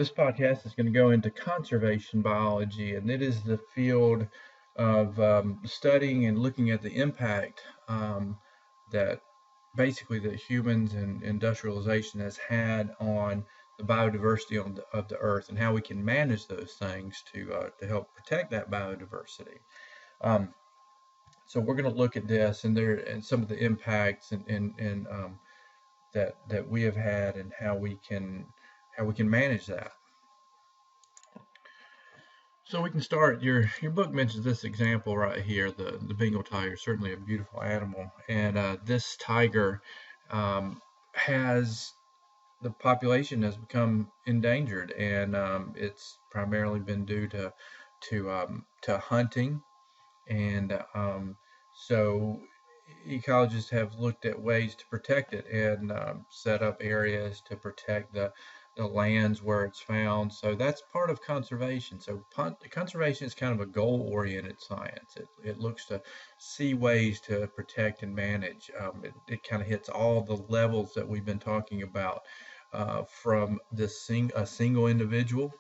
This podcast is going to go into conservation biology, and it is the field of studying and looking at the impact that basically that humans and industrialization has had on the biodiversity of the earth and how we can manage those things to help protect that biodiversity. Um, so we're going to look at this and some of the impacts and that we have had and how we can manage that. So we can start. Your book mentions this example right here. The Bengal tiger is certainly a beautiful animal, and this tiger um, has the population has become endangered, and it's primarily been due to hunting, and so ecologists have looked at ways to protect it and set up areas to protect the lands where it's found. So that's part of conservation. So conservation is kind of a goal-oriented science. It looks to see ways to protect and manage. It kind of hits all the levels that we've been talking about, from a single individual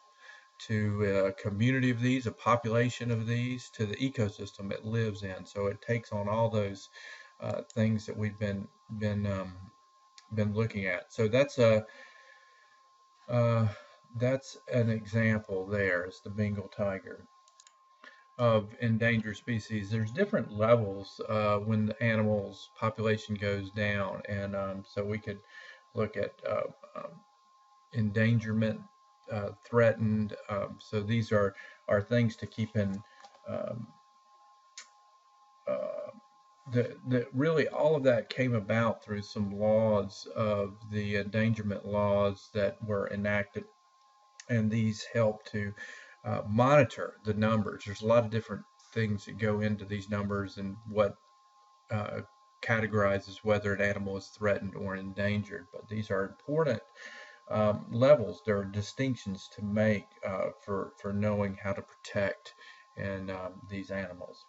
to a community of these, a population of these, to the ecosystem it lives in. So it takes on all those things that we've been looking at. So uh, that's an example. There is the Bengal tiger of endangered species. There's different levels when the animal's population goes down, and so we could look at endangerment, threatened. So these are things to keep in. Um, uh, really all of that came about through some laws of the endangerment laws that were enacted, and these help to monitor the numbers. There's a lot of different things that go into these numbers and what uh, categorizes whether an animal is threatened or endangered, but these are important levels. There are distinctions to make for knowing how to protect and these animals.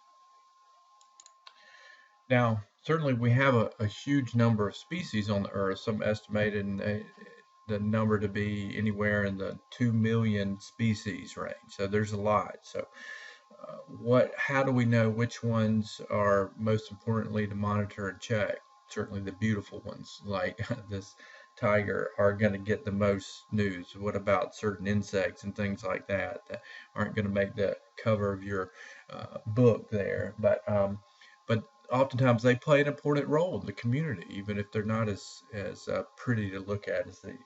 Now, certainly we have a huge number of species on the earth. Some estimated the number to be anywhere in the 2 million species range. So there's a lot. So how do we know which ones are most importantly to monitor and check? Certainly the beautiful ones like this tiger are going to get the most news. What about certain insects and things like that aren't going to make the cover of your book there? But oftentimes they play an important role in the community, even if they're not as pretty to look at as these.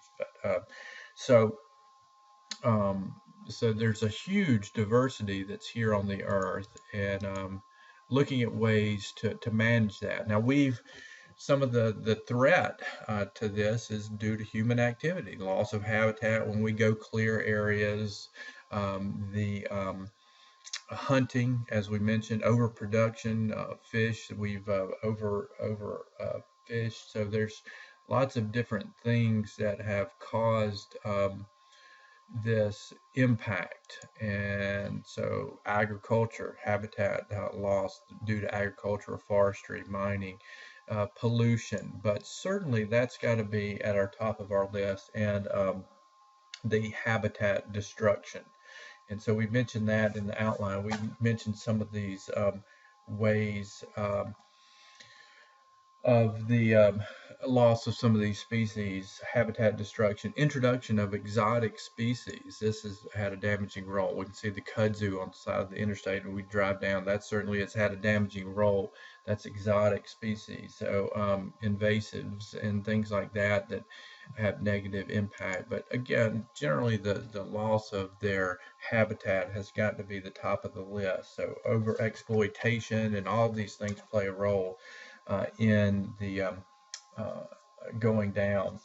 So um, so there's a huge diversity that's here on the earth, and looking at ways to manage that. Now some of the threat to this is due to human activity, loss of habitat when we go clear areas, the hunting, as we mentioned, overproduction of fish. We've over fished. So there's lots of different things that have caused this impact. And so agriculture, habitat loss due to agriculture, forestry, mining, pollution, but certainly that's got to be at our top of our list, and the habitat destruction. And so we mentioned that in the outline. We mentioned some of these ways of the loss of some of these species, habitat destruction, introduction of exotic species. This has had a damaging role. We can see the kudzu on the side of the interstate, and we drive down. That certainly has had a damaging role. That's exotic species. So invasives and things like that have negative impact. But again, generally the loss of their habitat has got to be the top of the list. So over exploitation and all of these things play a role in the uh, going down.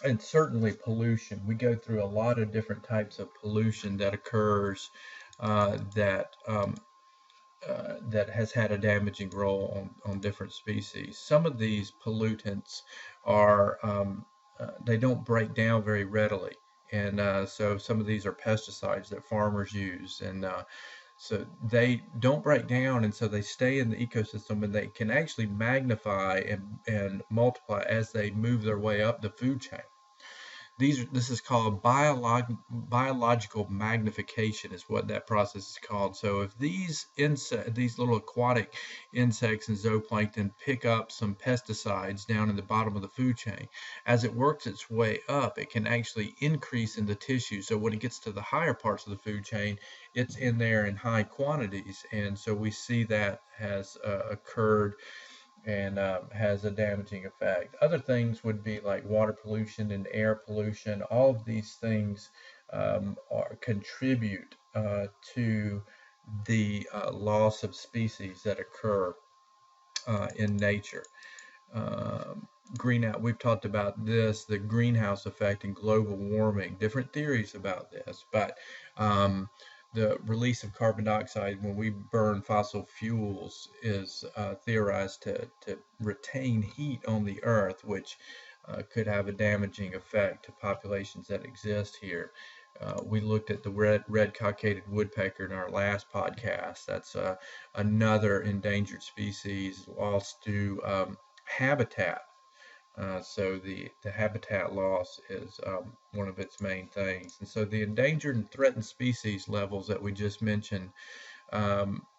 And certainly pollution. We go through a lot of different types of pollution that occurs that has had a damaging role on different species. Some of these pollutants are they don't break down very readily, and so some of these are pesticides that farmers use, and so they don't break down, and so they stay in the ecosystem, and they can actually magnify and multiply as they move their way up the food chain. This is called biological magnification is what that process is called. So if these little aquatic insects and zooplankton pick up some pesticides down in the bottom of the food chain, as it works its way up, it can actually increase in the tissue. So when it gets to the higher parts of the food chain, it's in there in high quantities. And so we see that has occurred and has a damaging effect. Other things would be like water pollution and air pollution. All of these things contribute to the loss of species that occur in nature. Greenhouse, we've talked about this, the greenhouse effect and global warming, different theories about this, but the release of carbon dioxide when we burn fossil fuels is theorized to retain heat on the earth, which could have a damaging effect to populations that exist here. We looked at the red cockaded woodpecker in our last podcast. That's another endangered species lost to habitat. So the habitat loss is one of its main things. And so the endangered and threatened species levels that we just mentioned,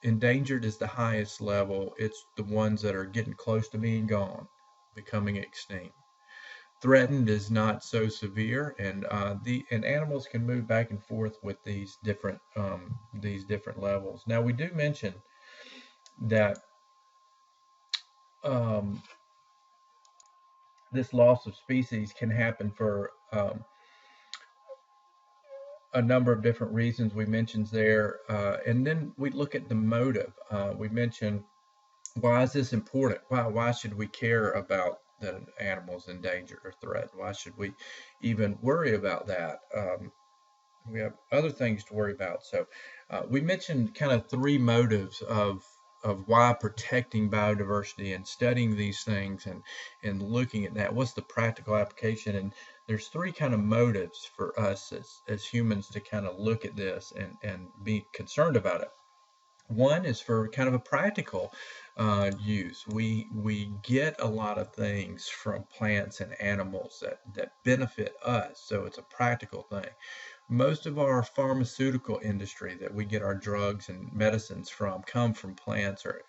endangered is the highest level. It's the ones that are getting close to being gone, becoming extinct. Threatened is not so severe, and and animals can move back and forth with these different levels. Now we do mention that um, this loss of species can happen for a number of different reasons we mentioned there, and then we look at the motive. We mentioned, why is this important? Why should we care about the animals in danger or threat? Why should we even worry about that? We have other things to worry about. So we mentioned kind of three motives of why protecting biodiversity and studying these things and looking at that. What's the practical application? And there's three kind of motives for us as humans to kind of look at this and be concerned about it. One is for kind of a practical use. We get a lot of things from plants and animals that benefit us, so it's a practical thing. Most of our pharmaceutical industry that we get our drugs and medicines from come from plants or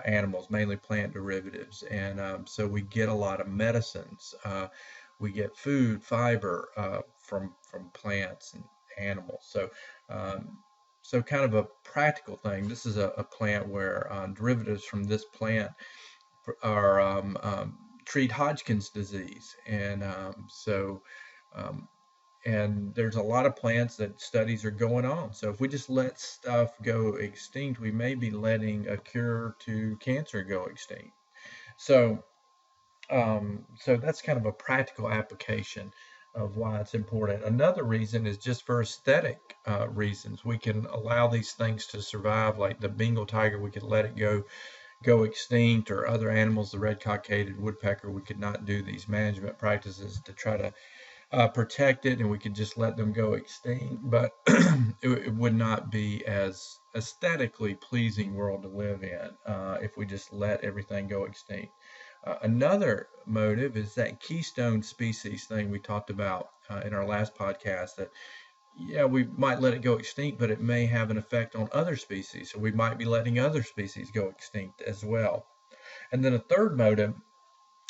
animals, mainly plant derivatives, and so we get a lot of medicines. We get food, fiber from plants and animals. Um, so kind of a practical thing. This is a plant where derivatives from this plant are treat Hodgkin's disease, and um, and there's a lot of plants that studies are going on. So if we just let stuff go extinct, we may be letting a cure to cancer go extinct. So so that's kind of a practical application of why it's important. Another reason is just for aesthetic reasons. We can allow these things to survive, like the Bengal tiger. We could let it go extinct, or other animals, the red cockaded woodpecker. We could not do these management practices to try to protect it, and we could just let them go extinct. But it would not be as aesthetically pleasing world to live in if we just let everything go extinct. Another motive is that keystone species thing we talked about in our last podcast, that yeah, we might let it go extinct, but it may have an effect on other species. So we might be letting other species go extinct as well. And then a third motive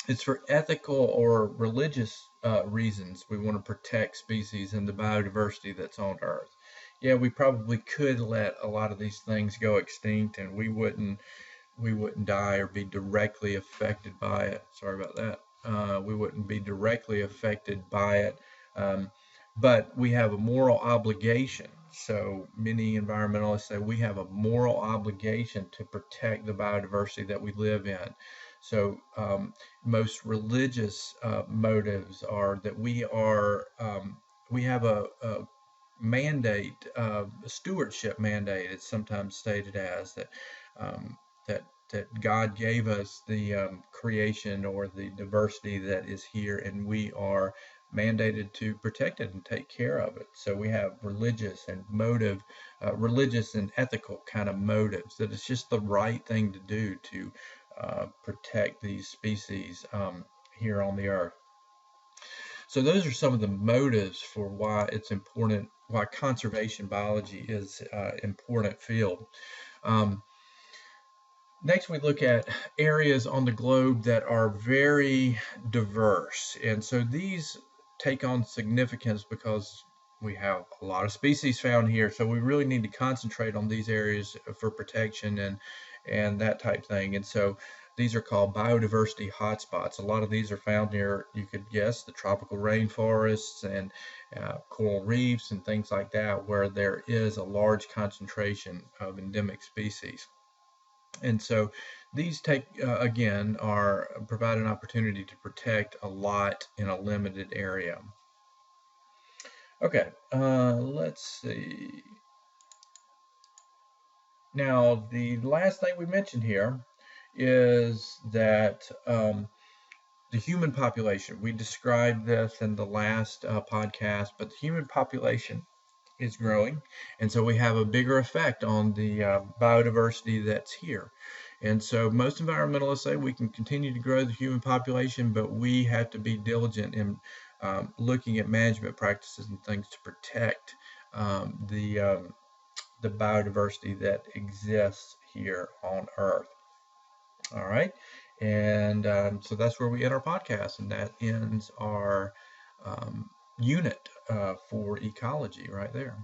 is for ethical or religious reasons. We want to protect species and the biodiversity that's on Earth. Yeah, we probably could let a lot of these things go extinct, and we wouldn't die or be directly affected by it. Sorry about that. We wouldn't be directly affected by it, um, but we have a moral obligation. So many environmentalists say we have a moral obligation to protect the biodiversity that we live in. So most religious motives are that we have a mandate, a stewardship mandate. It's sometimes stated as that um, that that God gave us the creation or the diversity that is here, and we are mandated to protect it and take care of it. So we have religious and ethical kind of motives, that it's just the right thing to do to protect these species here on the earth. So those are some of the motives for why it's important, why conservation biology is an important field. Um, Next, we look at areas on the globe that are very diverse. And so these take on significance because we have a lot of species found here. So we really need to concentrate on these areas for protection and that type thing. And so these are called biodiversity hotspots. A lot of these are found near, you could guess, the tropical rainforests and coral reefs and things like that, where there is a large concentration of endemic species. And so these take, again, are provide an opportunity to protect a lot in a limited area. Okay, let's see. Now, the last thing we mentioned here is that the human population. We described this in the last podcast, but the human population is growing, and so we have a bigger effect on the biodiversity that's here. And so most environmentalists say we can continue to grow the human population, but we have to be diligent in looking at management practices and things to protect the biodiversity that exists here on Earth. All right, and so that's where we end our podcast, and that ends our unit for ecology right there.